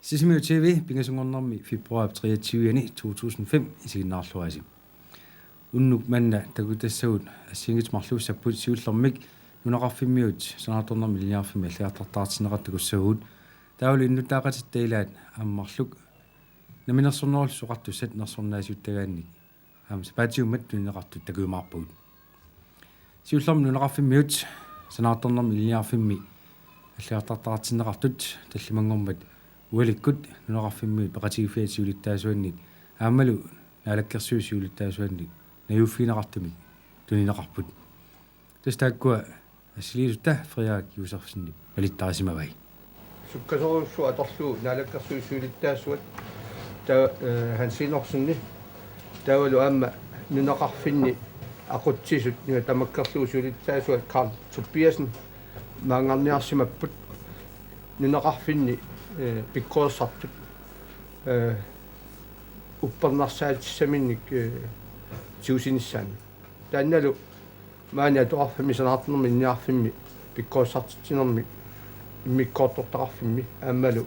Sisimiu TV pingasungornermi februar 23 2005 isiginnaarluasi. Unnuk manna takutassagут ассигитмарлуу саппут сиуллэрмик нунақарфиммиут санааторнерми линиарфими аллиартартаартинеқартукуссагут таавал иннутаақатиттаилаат ааммарлук наминерсорнерул соқартуссат нерсорнаасиуттагаанник аама сапаатиуммат тунинеқартут такуумаарпагут сиуллэрми нунақарфиммиут санааторнерми линиарфимми аллиартартаартинеқартут таллимангормат уаликкут нунақарфиммиут пеқатигиффиатсиулиттаасуанник аамалу наалаккерсуусиулиттаасуанник наюуффинеқартумик тунинеқарпут тастааккуа аслиисутта фриаак юусерсинник палиттарисимавай суккасоруссу аторлуу наалаккерсуусиулиттаасуат та хансинорсинни таавалу аама нунақарфинни aqutsisut niga tamakkerluusulittaasuat Karl Tobiasen maangarniarsimapпут нунақарфинни пиккоорсартут уппернарсаатиссаминник тиусиниссаани таанналу маани атуарфими санаартнерми инниарфимми пиккоорсартитсинерми иммиккоортортақарфимми аамалу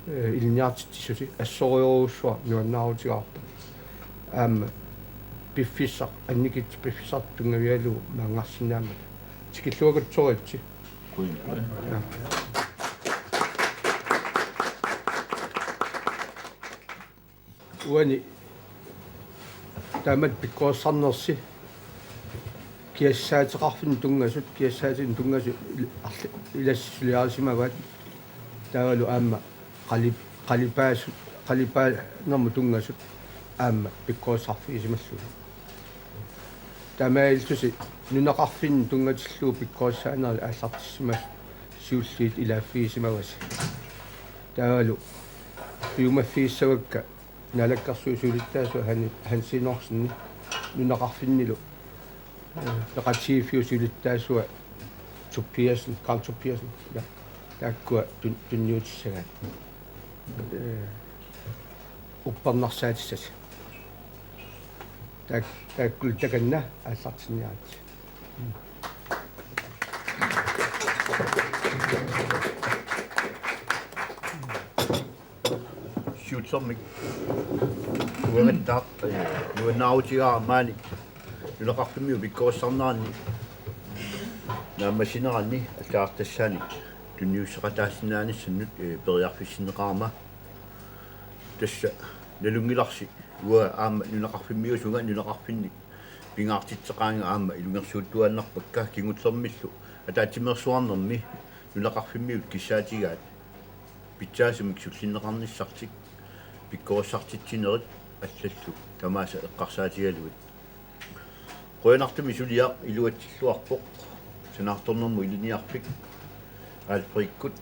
илниартитсисуси ассориоруссуа нуаннаарутигарпа аама пиффиссақ анникит пиффисарт тунгавиалу маангарсинаамат тикиллуагатсориатси уани тамат пиккооссарнерси киассаатеқарфин тунгасут киассаатин тунгасу илассулиарисимават таавалу аама қалипаа нэрму тунгасут аама пиккооссарфиисималлуги тамаилтуси нунақарфин тунгатиллуу пиккооссаанери ааллартиссимас сиуллиит илааффиисимавас таавалу пиумаффииссавакка налаккарсуусулиттаасу хансинорсинни нунақарфиннилу пеқатигиффиусулиттаасуа Tobiasen Karl Tobiasen ja тааккуа тунниутиссагаат уппернарсаатиссас тааккул таканна ааллартинниаат сиутсэрмик уэрэнтаап нуаннаутигаамаани нунақарфиммиу пиккооссарнаарни наамасинеранни аллаартассаани тунниуссеқатаассинааниссаннут периарфиссинеқарма тасса налунгиларси уа аама нунақарфиммиусунга нунақарфинник пингаартитсеқаанга аама илунгерсууттуаннарпакка кингуллермиллу атаатимерсуарнерми нунақарфиммиут киссаатигаат питсаасумик суллиннеқарниссартик пиккооссартитсинерит аллаллу тамааса эққарсаатигалуит қоянартуми сулиа илуатсиллуарпоқ санаарторнэрму илиниарпик аалфриккут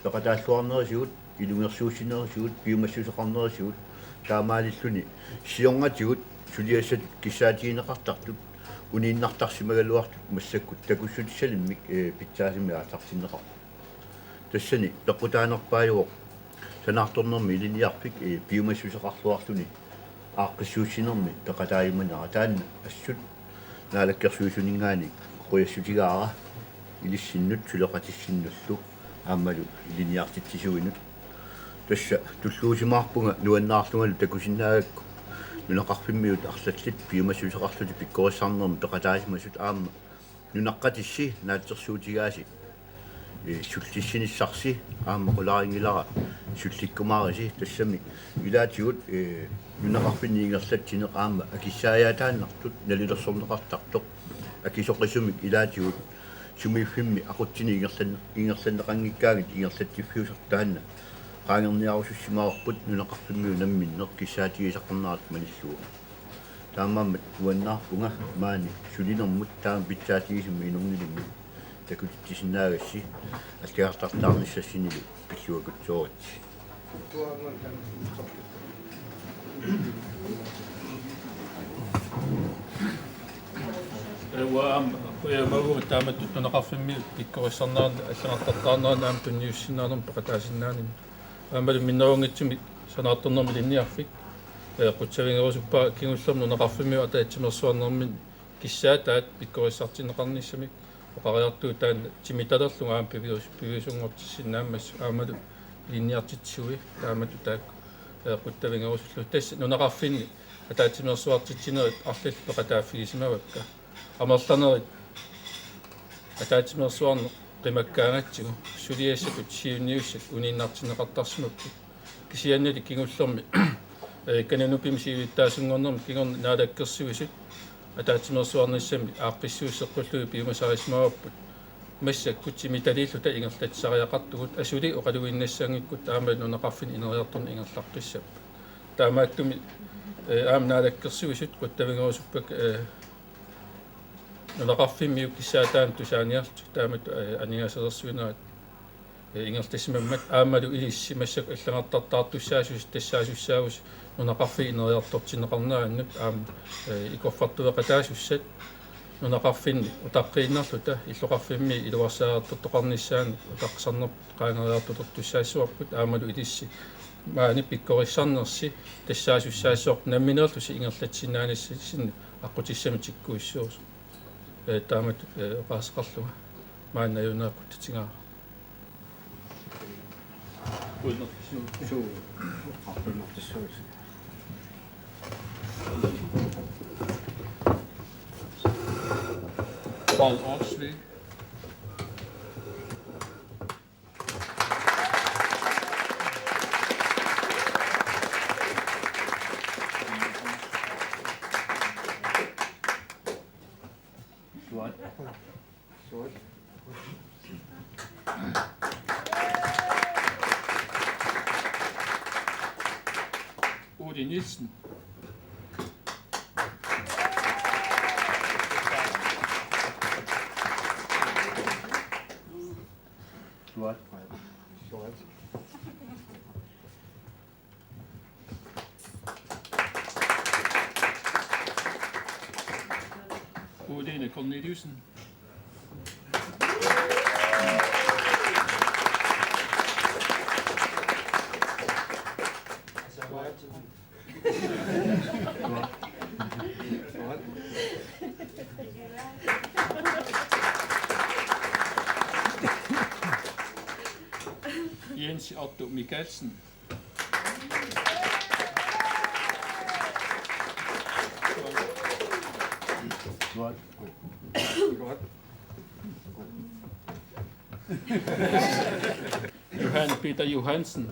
пеқатааллуарнерисигут илунгерсуусинерисигут пиумассусеқарнерисигут таамаалиллуни сиорнатигут сулиассат киссаатигинеқартартут унииннартарсимагалуартут массаккут такуссутиссалиммик питсаасими ааллартиннеқар тассани пеқутаанерпааюоқ санаарторнэрми илиниарпик пиумассусеқарлуарлуни ааққиссуусинерми пеқатааюманаа таанна ассут наалаккерсуусунингаани қояссутигаара илиссиннут сулеқатиссиннуллу аамалу илиниартитсисуинут тасса туллуусимаарпунга нуаннаарлунгалу такусинаагакку нунақарфиммиут арлатлит пиумассусеқарлути пиккооссарнерми пеқатаасимасут аама нунаққатисси наатсерсуутигааси суллиссиниссарси аама қулаарингилара сулликкумаариси тассами илаатигут нунақарфинниингерлатсинеқ аама акиссааятааннартут налилерсорнеқартартоқ акисоқисумик илаатигут сумииффимми ақутсини ингерланнеқангиккаагит ингерлаттиффиусертаанна qaangerniarusussimaarput nunaqarfimmiu namminneq kissaatigisaqarnarat manilluu taammaammat uannaarpunga maani sulinermut taam pitsaatigisummi inornilimmi takutittisinaagassi alliartartaarnissassinilu pilluakutsoorati magu taamatut nunaqarfimmi pikkorissarnaan аллаартартаарнаа наам тунниуссинаарнер пеқатаасиннаани аамалу миннерунгитсумик санаартэрнэрми линниарфик qutsavingerusuppa kingullermu nunaqarfimmiu ataatsimерсуарнэрмин киссаатаат pikkorissartinneqarnissamik oqariartuu taan timitalerlunga aam piviusunngortissinnaammас аамалу linniartitsui taamatu taak quttavingarusullu tass nunaqarfinni ataatimersuartitsineret arlall peqataafigisimavakka amerlanerit ataatimersuarne qimakkaangatsigu suliassakut siunniussat uniinnaartineqartarsimappi kisiannali kingullermi kananupim siuittaasunngornermi kingorna naalakkersuisut ataatimersuarnissami aaqqissuusseqqullugi piumasarisimavapput масса кутсимиталииллута ингерлатсариақартугут асули оқалуиннассаангиккут аама нунеқарфин инериартун ингерлаққиссаппа таамааттуми аамнаалаккерсуисут қуттавингерусуппак нунеқарфиммиук киссаатаан тусааниарлу таамат анигасерсуинаат ингертассимаммат аамалу илисси массак аллагартартаартуссаасус тассаасуссаагус нунеқарфи инериартортинеқарнаааннут аама икорфартуеқатаасуссат нунеқарфинни утаққииннарлута иллоқарфимми илуарсааартоқарниссаани утаққсарнер qaangeriartutortussaassуарпут аамалу илисси маани пиккориссарнерси тассаасуссаассоорт намминерлуси ингерлатсинаанисси синни аққутиссами тиккуиссуус таамат оқаасеқарлуга мааннаюнааққутитингаа Paul Oxley. Udi Nielsen. Udine Corneliusen. Jens Otto Mikkelsen. Johan Peter Johansen.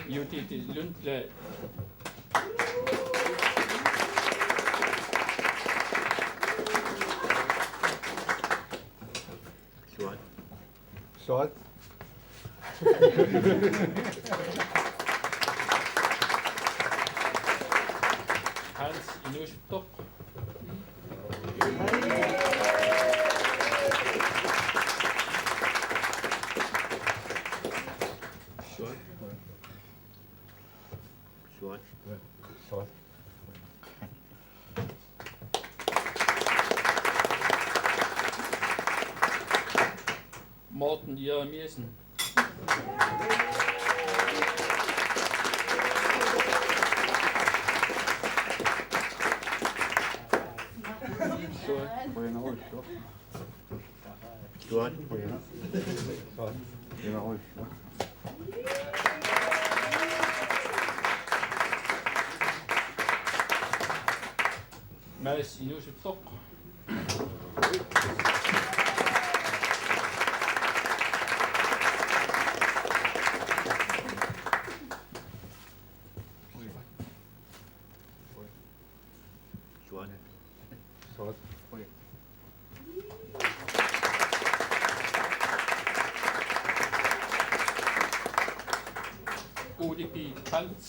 Judith Lundblad. Sort. Hans Inustok. Sort. Morten Jeremiasen. Mads Inustok. Sort. ODB Kalt.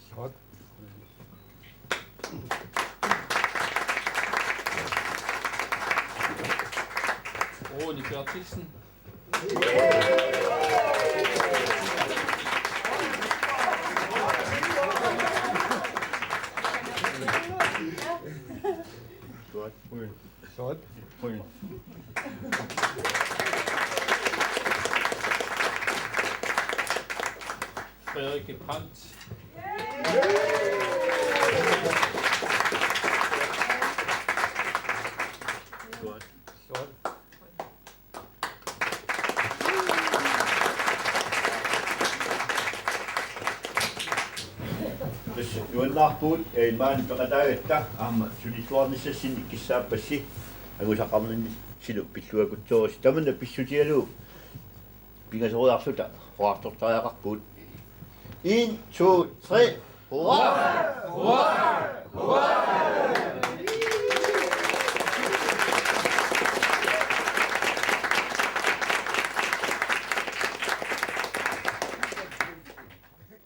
Sort. Roni Bertelsen. Ui. Sort. Ui. Frederikke Brandt. Sort. Tässä juonnaarpuut ei maan peqataagetta aama sulisuarnissassin ikkissaapassi agusaqarnanni silu pilluakutsoorisi tamanna pissutialu pingasoriarluta hoartortariaqarpuut 1 2 3 hurra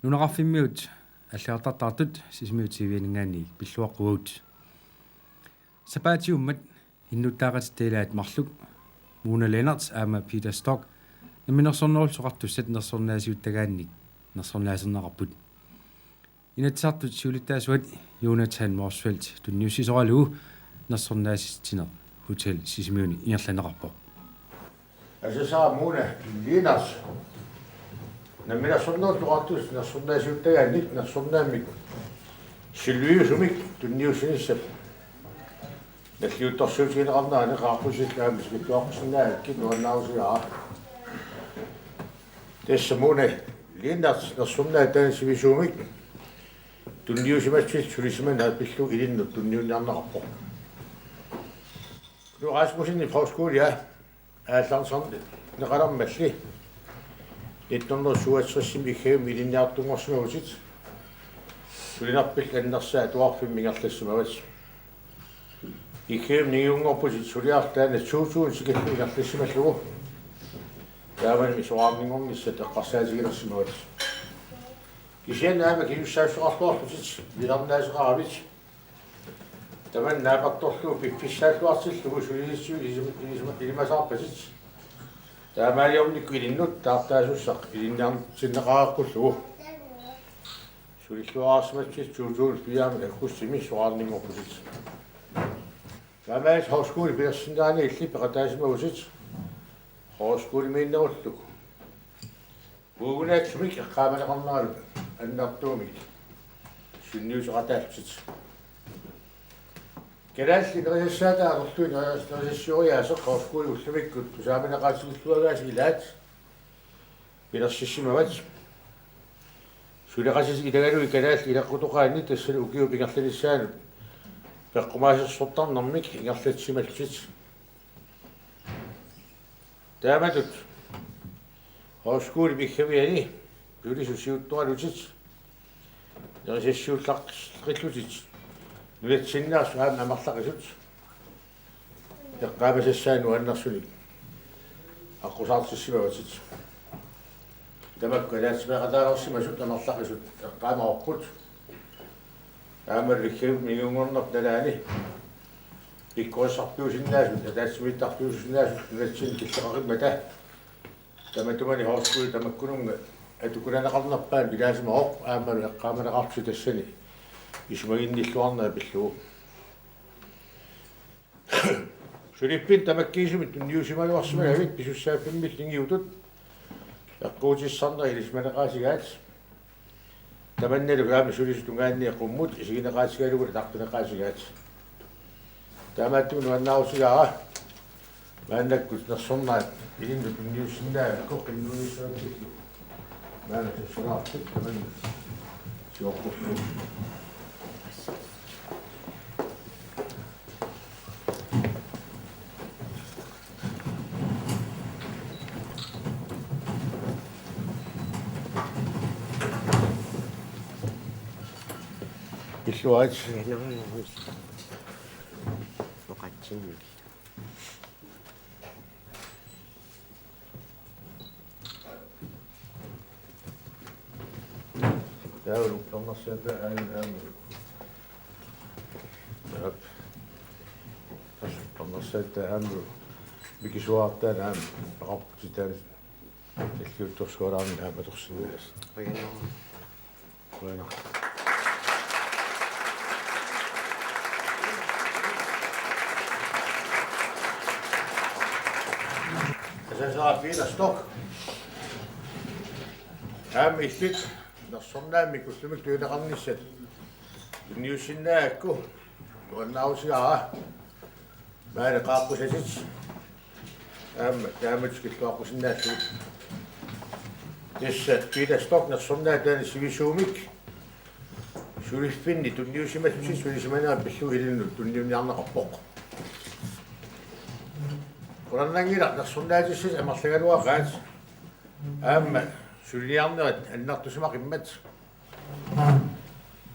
нунеқарфиммиут аллаартартартут сисмиутивиинингаани пиллуаққуут сапаатиуммат иннуттаагат теилаат марлук Муна Ленартс аама Питер Сток наминерсорнерулсоқартуссат нерсорнаасиуттагаанник нерсорнаасернеқарпут инатсартут сиулиттаасуат Jonathan Morsfeldt тунниуссисоралуу нерсорнаасистинер хотел сисмиуни иерланеқарпоқ Altså så er Mona Linars. Når man er sådan noget, du har tusind, når sådan noget, så er det når sådan noget, mig. Sylvie, som ikke, du nye synes, at det er jo der så til andre, han er ret på sit gang, hvis vi gør sådan der, giv noget navn, så ja. Det er så Mona Linars, når sådan noget, den er vi som ikke. Du nye som er til, så ligesom man har besluttet i den, og du nye andre rapport. Du rejser på sin i fagskole, ja. Aallaan sådan det ret med det. 1967 vi havde med den der tungersnøvsit. Så det er billedet der sagde du har fem minutter til smøret. I havde nye unger på sit solier der er 2000 så kan jeg til smøret. Der var en misordning om det sætter qassat i smøret. I ser nærmere kan jo sige så godt på sit. Vi har den så ravit. Der var en nærmere dårlig på fiskalt var til du så i masser på sit. Der er meget om det kvinde nu der er så sagt i den sin rar på så. Så det slår os med til 2004 med kostimi svarning op på sit. Der er meget højskole bliver sådan der en klip af der som sit. Højskole med noget du. Hvor er det smik kamera kamera en optomik. Synes ret alt. Geralt i det så der er du når det så jeg så højskole og så ikke du sammen med ret så der er lat. Det er så meget. Så det er i det er jo geralt i der kunne du kan ikke så du giver big after selv. Der kommer så sultan namik i after simultit. Der er med det. Højskole vi kan være i. Det er så sjovt du har det. Der er så sjovt rigtig. Nu er det sinne, så har man magtet det. Jeg gav sig selv nu andet sådan. Og kunne sagt sig hvad det. Det var godt at spørge der også med sådan noget magtet det. Jeg gav mig opkort. Jeg må det kæmpe mig ungen op der er det. Vi går så på sin næse, det er smidt der på sin næse. Nu er det sinne til at med det. Der med du man i højskole, der med kunne at du kunne have noget op på, vi der som op, jeg må kamera op til det sinne. Ismail Niswan بالشو. شريف بنت مكيش من النيوش ما يوصل هيك بشو شايف الميتنج يوتد. يقول الصندة اللي اسمه نقاشيات. تمنى لو قام شريف تونغاني قمود يشيل نقاشيات ولا تحت نقاشيات. تماتون وانا وسيا. ما عندك كنت نصنع يلين النيوش لا كوك النيوش ما أنا تشرب تمنى. شو أقول الشواج داولوا كما سيدا عن الأمر كما سيدا أمر بكشوات تان أمر رب جدان الكيو تشكر عن الأمر تخصني وين Asasara Peter Stock. Illit nersornaammi kullumik tuileqarnissat. Tunniussinnaakku nuannausigaa. Maana qaaqqusasit. Taamat killuaqqusinnaalluu. Tessa Peter Stock nersornaataani sivisuumik. Suliffinni tunniusimatsi sulisimana pillu ilinnu tunniuniarnaqarpoq. Qurannangila nersornaatissis amarlagaluaqaat. Suliarnerat annartusimaq immat.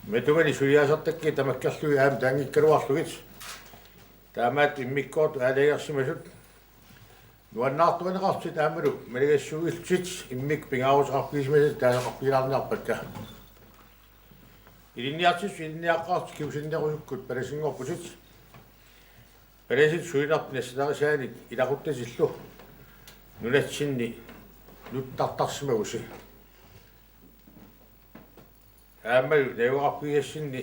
Metumani suliasartakki tamakkarlui taangikkaluarlugit. Taamaat immikkoort aalagersimasut. Nuannaartuaneqartit taamalu maligassuugiltit immik pingaarusaqarpiismasat taasaqarpiilaarnearpakka. Ilinniartit kiusinnerusukkut palasinngorpusit. Palasit suilarpinassalarisaanik ilaquttasillu. Nunatsinni nuttartarsimagusi. Aammalu neuaqarpiigassinni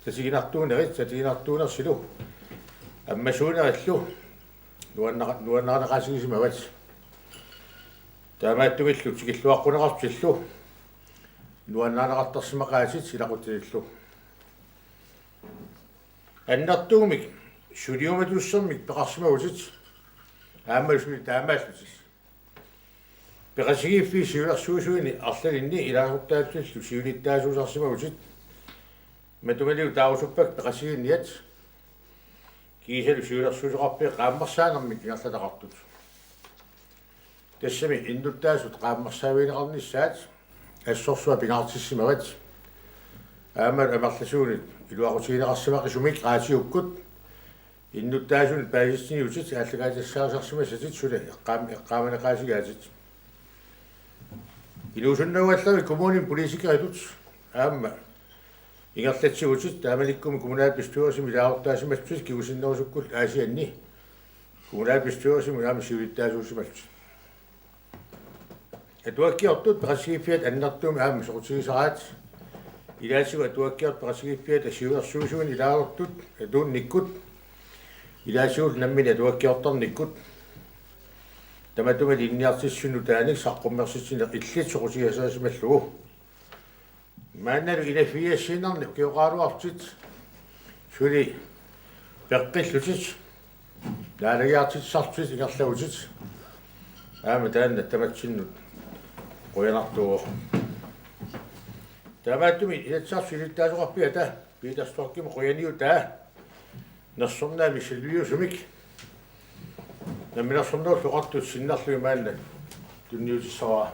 tasiginartuunersilu. Ammasuunerallu nuannaqanaqasigisimavats. Taamaattugillu tikilluaqquneqartillu. Nuannaqartarsimaqaasit ilaquttilillu. Annartuumik suliumatussermik peqarsimagusit. Aammalu suli taamaallutis. Peqasigiffi siulersuusuini arlalinni ilaaqurtaatsillu siulittaasuusarsimagusit. Matumaliu tausuppak peqasiginniat. Kiisalu siulersuusoqarpi qaammarsaanermik ingerlataqartut. Tassami innuttaasut qaammarsaaviineqarnissaat assorsua pingaartissimavat. Aamal amarlasuunit iluaqutiineqarsimaqisumik qaasiukkut. Innuttaasunit paasissiniutit ааллагаатассаасарсимасатит сула эққааманеқаасигааtit. Илуусуннауаллави коммунин политикаатут аама ингерлатсигутит таамаликкуми коммунаал пистуарсими лаартаасиматсут киусиннерусуккул аасианни коммунаал пистуарсими аама сиулиттаасуусималт. Атуаккиортут пеқассигиффиат аннартуми аама соқутигисараат илаасигу атуаккиорт пеқассигиффиат асиуерсуусуин илаартут атуунниккут илаасиул наммина атуаккиорторниккут таматума линниартиссуну тааник саққуммерситсине иллит соқутигисаасималлугу маанналу инафиассинерни киоқаалуартит сули пеққиллутит лаалагиартитсартит ингерлавутит аама таанна таматсиннут қуянартуо таамааттуми илатсаарсилиттаасоқарпиа таа Питерсторккима қуяниу таа нерсорнаами силвиусумик наминерсорнуул луқартут синнерлуи маанна тунниутиссаваа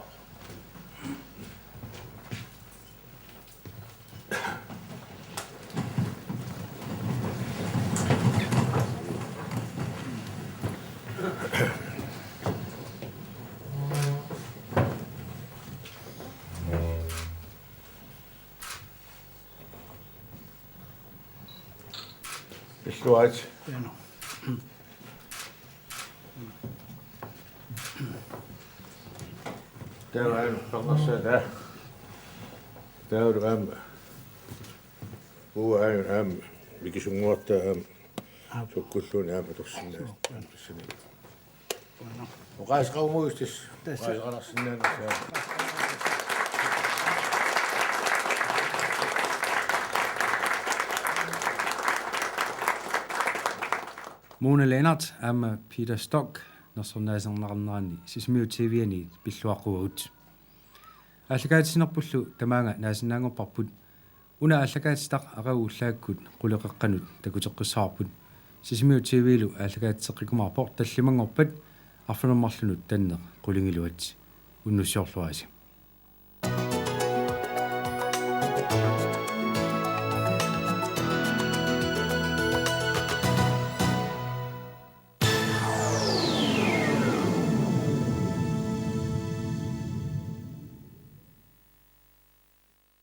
Иллуаат Täällä kannassa täällä ämmä. Puu ämmä. Mikä sun muottaa ämmä. Sukkulluun ämmä tuossa sinne. On kaiskau muistis. Kaiskana sinne. Mona Lennart amma Peter Stock nersornaasernaqarnerani sismiu TV-ani pilluaquut. Allagaatinerpullu tamaanga naasinnaangorparput una allagaatitaq aqaguullaakkut quleqeqqanut takuteqqissaarput sismiu TV-lu allagaatiteqqikumarpor tallimangorpat arfunermarlunut tanneq qulingiluat unnussiorluasi.